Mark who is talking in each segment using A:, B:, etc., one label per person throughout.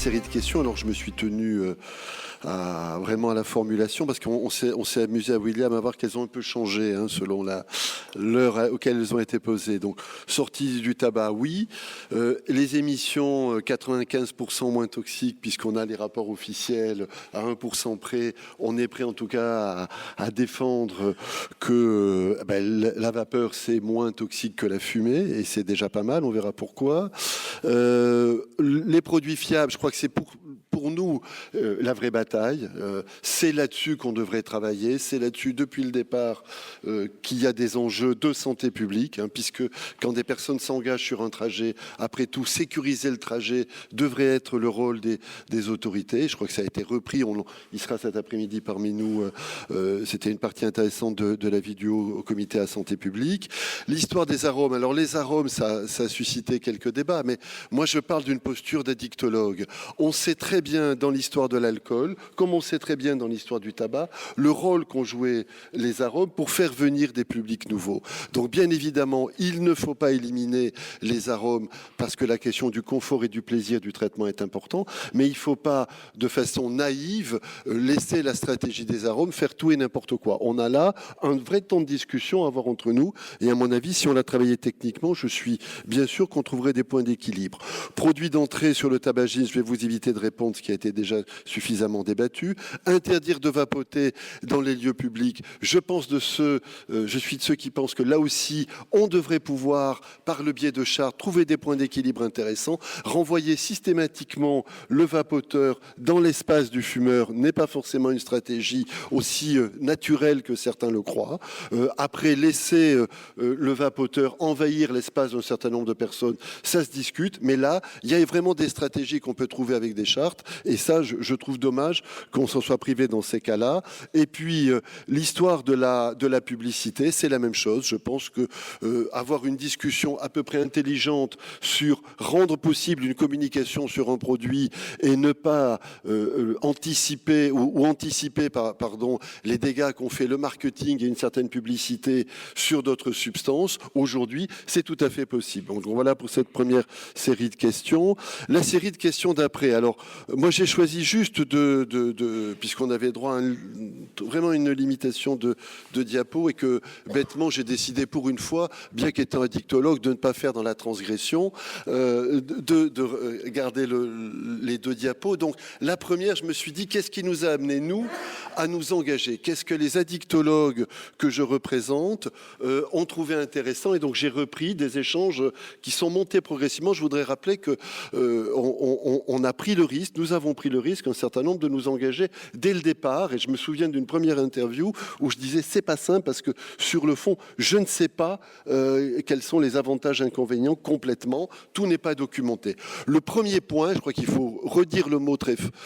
A: série de questions. Alors je me suis tenu vraiment à la formulation parce qu'on s'est amusé à William à voir qu'elles ont un peu changé selon l'heure auquel elles ont été posées. Donc sortie du tabac, oui. Les émissions 95% moins toxiques puisqu'on a les rapports officiels à 1% près. On est prêt en tout cas à défendre que la vapeur c'est moins toxique que la fumée et c'est déjà pas mal. On verra pourquoi. Les produits fiables, je crois que c'est pour nous la vraie bataille. C'est là-dessus qu'on devrait travailler. C'est là-dessus depuis le départ qu'il y a des enjeux de santé publique, puisque quand des personnes s'engagent sur un trajet, après tout, sécuriser le trajet devrait être le rôle des autorités. Je crois que ça a été repris. Il sera cet après-midi parmi nous. C'était une partie intéressante de la vidéo au comité à santé publique. L'histoire des arômes. Alors les arômes, ça a suscité quelques débats, mais moi je parle d'une posture d'addictologue. On sait très bien dans l'histoire de l'alcool, comme on sait très bien dans l'histoire du tabac, le rôle qu'ont joué les arômes pour faire venir des publics nouveaux. Donc bien évidemment, il ne faut pas éliminer les arômes parce que la question du confort et du plaisir du traitement est importante, mais il ne faut pas, de façon naïve, laisser la stratégie des arômes faire tout et n'importe quoi. On a là un vrai temps de discussion à avoir entre nous et à mon avis, si on l'a travaillé techniquement, je suis bien sûr qu'on trouverait des points d'équilibre. Produit d'entrée sur le tabagisme, je vais vous éviter de répondre ce qui a été déjà suffisamment débattu. Interdire de vapoter dans les lieux publics, je suis de ceux qui pensent que là aussi, on devrait pouvoir, par le biais de chartes, trouver des points d'équilibre intéressants. Renvoyer systématiquement le vapoteur dans l'espace du fumeur n'est pas forcément une stratégie aussi naturelle que certains le croient. Après, laisser le vapoteur envahir l'espace d'un certain nombre de personnes, ça se discute, mais là, il y a vraiment des stratégies qu'on peut trouver avec des chartes, et ça, je trouve dommage qu'on s'en soit privé dans ces cas-là. Et puis, l'histoire de la publicité, c'est la même chose. Je pense que avoir une discussion à peu près intelligente sur rendre possible une communication sur un produit et ne pas anticiper ou anticiper les dégâts qu'ont fait le marketing et une certaine publicité sur d'autres substances, aujourd'hui, c'est tout à fait possible. Donc voilà pour cette première série de questions. La série de questions d'après. Alors, moi, j'ai choisi juste puisqu'on avait droit à vraiment une limitation de diapos et que, bêtement, j'ai décidé pour une fois, bien qu'étant addictologue, de ne pas faire dans la transgression, de garder les deux diapos. Donc, la première, je me suis dit, qu'est-ce qui nous a amené, nous, à nous engager? Qu'est-ce que les addictologues que je représente ont trouvé intéressant? Et donc, j'ai repris des échanges qui sont montés progressivement. Je voudrais rappeler que on a pris le risque, nous avons pris le risque, un certain nombre, de nous engager dès le départ. Et je me souviens d'une première interview où je disais, c'est pas simple parce que sur le fond, je ne sais pas quels sont les avantages et inconvénients complètement. Tout n'est pas documenté. Le premier point, je crois qu'il faut redire le mot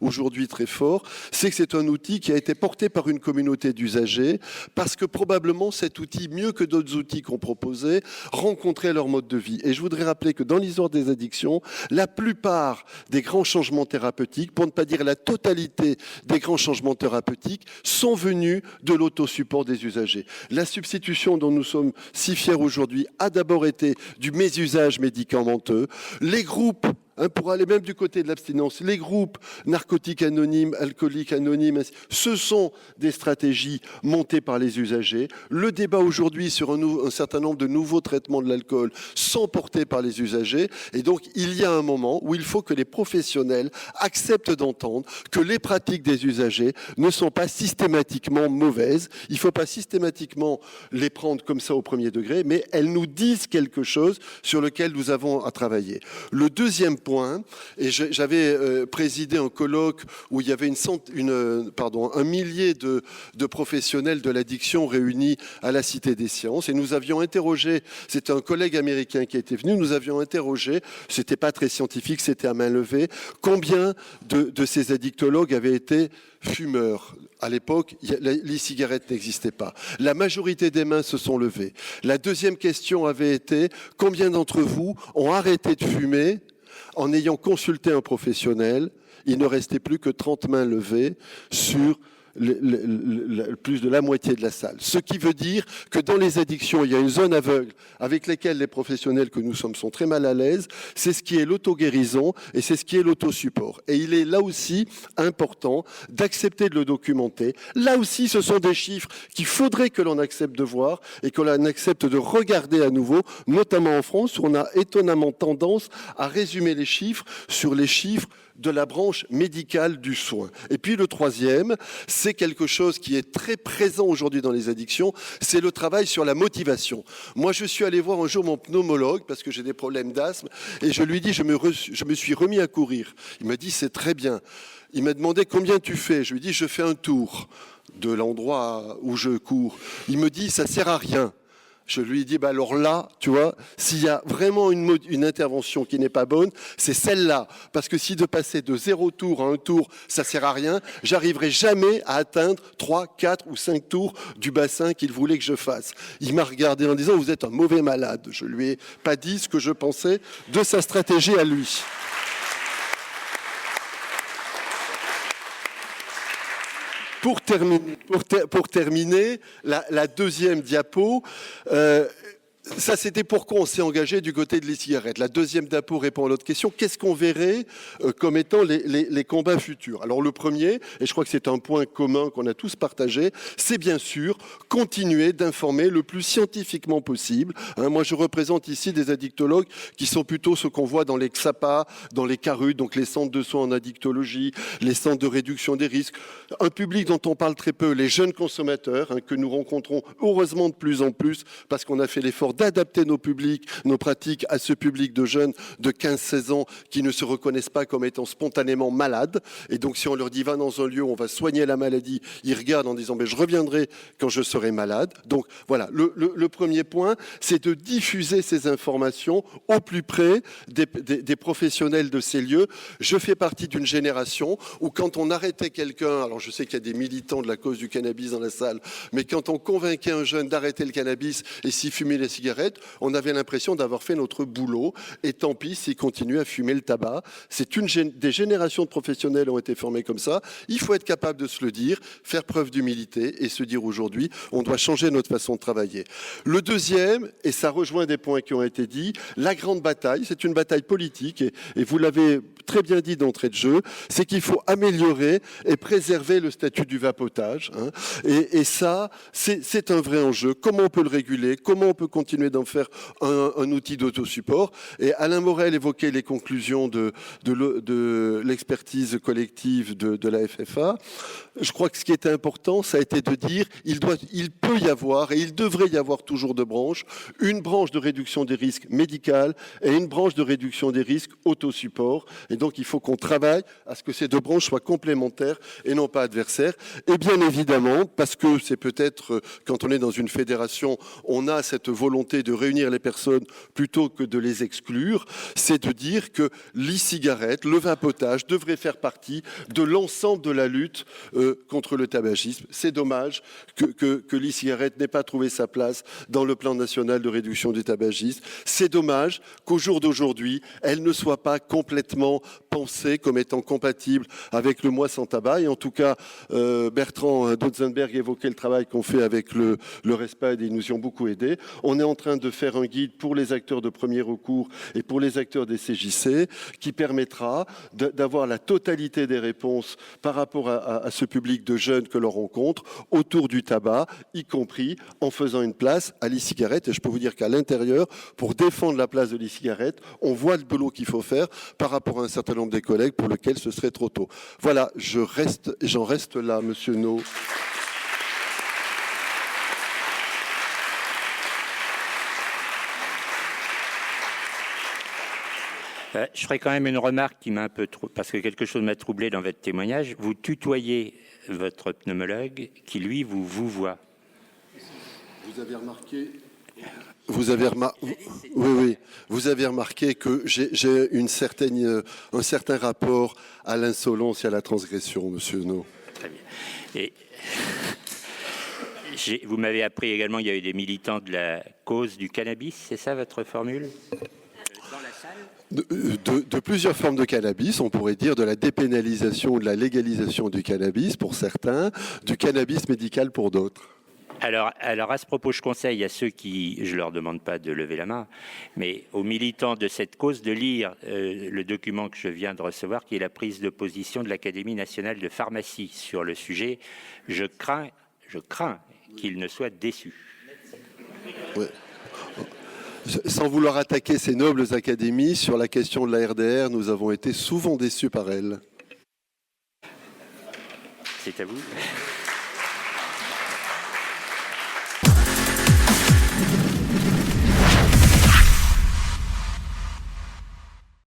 A: aujourd'hui très fort, c'est que c'est un outil qui a été porté par une communauté d'usagers parce que probablement cet outil, mieux que d'autres outils qu'on proposait, rencontrait leur mode de vie. Et je voudrais rappeler que dans l'histoire des addictions, la plupart des grands changements thérapeutiques, pour ne pas dire la totalité des grands changements thérapeutiques, sont venus de l'autosupport des usagers. La substitution dont nous sommes si fiers aujourd'hui a d'abord été du mésusage médicamenteux. Les groupes, pour aller même du côté de l'abstinence, les groupes narcotiques anonymes, alcooliques anonymes, ce sont des stratégies montées par les usagers. Le débat aujourd'hui sur un certain nombre de nouveaux traitements de l'alcool sont portés par les usagers. Et donc, il y a un moment où il faut que les professionnels acceptent d'entendre que les pratiques des usagers ne sont pas systématiquement mauvaises. Il ne faut pas systématiquement les prendre comme ça au premier degré, mais elles nous disent quelque chose sur lequel nous avons à travailler. Le deuxième point, et j'avais présidé un colloque où il y avait un millier de professionnels de l'addiction réunis à la Cité des Sciences, et nous avions interrogé, c'était un collègue américain qui était venu, nous avions interrogé, c'était pas très scientifique, c'était à main levée, combien de ces addictologues avaient été fumeurs. À l'époque, les cigarettes n'existaient pas. La majorité des mains se sont levées. La deuxième question avait été, combien d'entre vous ont arrêté de fumer en ayant consulté un professionnel? Il ne restait plus que 30 mains levées sur plus de la moitié de la salle. Ce qui veut dire que dans les addictions, il y a une zone aveugle avec laquelle les professionnels que nous sommes sont très mal à l'aise. C'est ce qui est l'auto-guérison et c'est ce qui est l'auto-support. Et il est là aussi important d'accepter de le documenter. Là aussi, ce sont des chiffres qu'il faudrait que l'on accepte de voir et que l'on accepte de regarder à nouveau, notamment en France, où on a étonnamment tendance à résumer les chiffres sur les chiffres de la branche médicale du soin. Et puis le troisième, c'est quelque chose qui est très présent aujourd'hui dans les addictions, c'est le travail sur la motivation. Moi, je suis allé voir un jour mon pneumologue parce que j'ai des problèmes d'asthme et je lui dis, je me suis remis à courir. Il m'a dit, c'est très bien. Il m'a demandé combien tu fais. Je lui dis, je fais un tour de l'endroit où je cours. Il me dit, ça sert à rien. Je lui ai dit, bah alors là, tu vois, s'il y a vraiment une intervention qui n'est pas bonne, c'est celle-là. Parce que si de passer de 0 tour à 1 tour, ça sert à rien, j'arriverai jamais à atteindre 3, 4 ou 5 tours du bassin qu'il voulait que je fasse. Il m'a regardé en disant, vous êtes un mauvais malade. Je lui ai pas dit ce que je pensais de sa stratégie à lui. Pour terminer, la deuxième diapo, ça c'était pourquoi on s'est engagé du côté de l'e-cigarette. La deuxième diapo répond à l'autre question. Qu'est-ce qu'on verrait comme étant les combats futurs? Alors le premier, et je crois que c'est un point commun qu'on a tous partagé, c'est bien sûr continuer d'informer le plus scientifiquement possible. Moi je représente ici des addictologues qui sont plutôt ce qu'on voit dans les XAPA, dans les CARUT, donc les centres de soins en addictologie, les centres de réduction des risques. Un public dont on parle très peu, les jeunes consommateurs, que nous rencontrons heureusement de plus en plus parce qu'on a fait l'effort d'adapter nos publics, nos pratiques à ce public de jeunes de 15-16 ans qui ne se reconnaissent pas comme étant spontanément malades. Et donc si on leur dit va dans un lieu où on va soigner la maladie, ils regardent en disant mais je reviendrai quand je serai malade. Donc voilà, le premier point, c'est de diffuser ces informations au plus près des professionnels de ces lieux. Je fais partie d'une génération où quand on arrêtait quelqu'un, alors je sais qu'il y a des militants de la cause du cannabis dans la salle, mais quand on convainquait un jeune d'arrêter le cannabis et s'y fumer les cigarettes, on avait l'impression d'avoir fait notre boulot, et tant pis s'il continue à fumer le tabac. Des générations de professionnels ont été formés comme ça. Il faut être capable de se le dire, faire preuve d'humilité et se dire aujourd'hui, on doit changer notre façon de travailler. Le deuxième, et ça rejoint des points qui ont été dits, la grande bataille, c'est une bataille politique, et vous l'avez très bien dit d'entrée de jeu, c'est qu'il faut améliorer et préserver le statut du vapotage. Et ça, c'est un vrai enjeu. Comment on peut le réguler? Comment on peut continuer d'en faire un outil d'autosupport? Et Alain Morel évoquait les conclusions de l'expertise collective de la FFA. Je crois que ce qui était important, ça a été de dire il peut y avoir, et il devrait y avoir toujours deux branches, une branche de réduction des risques médicale et une branche de réduction des risques autosupport. Et donc, il faut qu'on travaille à ce que ces deux branches soient complémentaires et non pas adversaires. Et bien évidemment, parce que c'est peut-être, quand on est dans une fédération, on a cette volonté de réunir les personnes plutôt que de les exclure, c'est de dire que l'e-cigarette, le vapotage devrait faire partie de l'ensemble de la lutte contre le tabagisme. C'est dommage que l'e-cigarette n'ait pas trouvé sa place dans le plan national de réduction du tabagisme. C'est dommage qu'au jour d'aujourd'hui, elle ne soit pas complètement pensée comme étant compatible avec le mois sans tabac. Et en tout cas, Bertrand Dotzenberg évoquait le travail qu'on fait avec le RESPAD et ils nous y ont beaucoup aidé. On est en train de faire un guide pour les acteurs de premier recours et pour les acteurs des CJC qui permettra d'avoir la totalité des réponses par rapport à ce public de jeunes que l'on rencontre autour du tabac, y compris en faisant une place à l'e-cigarette. Et je peux vous dire qu'à l'intérieur, pour défendre la place de l'e-cigarette, on voit le boulot qu'il faut faire par rapport à un certain nombre des collègues pour lesquels ce serait trop tôt. Voilà, j'en reste là, Monsieur No.
B: Je ferai quand même une remarque qui m'a un peu parce que quelque chose m'a troublé dans votre témoignage. Vous tutoyez votre pneumologue qui, lui, vous voit.
A: Vous avez remarqué... Oui. Vous avez remarqué que j'ai un certain rapport à l'insolence et à la transgression, Monsieur No.
B: Très bien. Et vous m'avez appris également qu'il y a eu des militants de la cause du cannabis, c'est ça votre formule? Dans la
A: de plusieurs formes de cannabis. On pourrait dire de la dépénalisation ou de la légalisation du cannabis pour certains, du cannabis médical pour d'autres.
B: Alors, à ce propos, je conseille à ceux qui, je leur demande pas de lever la main, mais aux militants de cette cause de lire le document que je viens de recevoir, qui est la prise de position de l'Académie nationale de pharmacie sur le sujet. Je crains qu'ils ne soient déçus.
A: Ouais. Sans vouloir attaquer ces nobles académies, sur la question de la RDR, nous avons été souvent déçus par elles.
B: C'est à vous.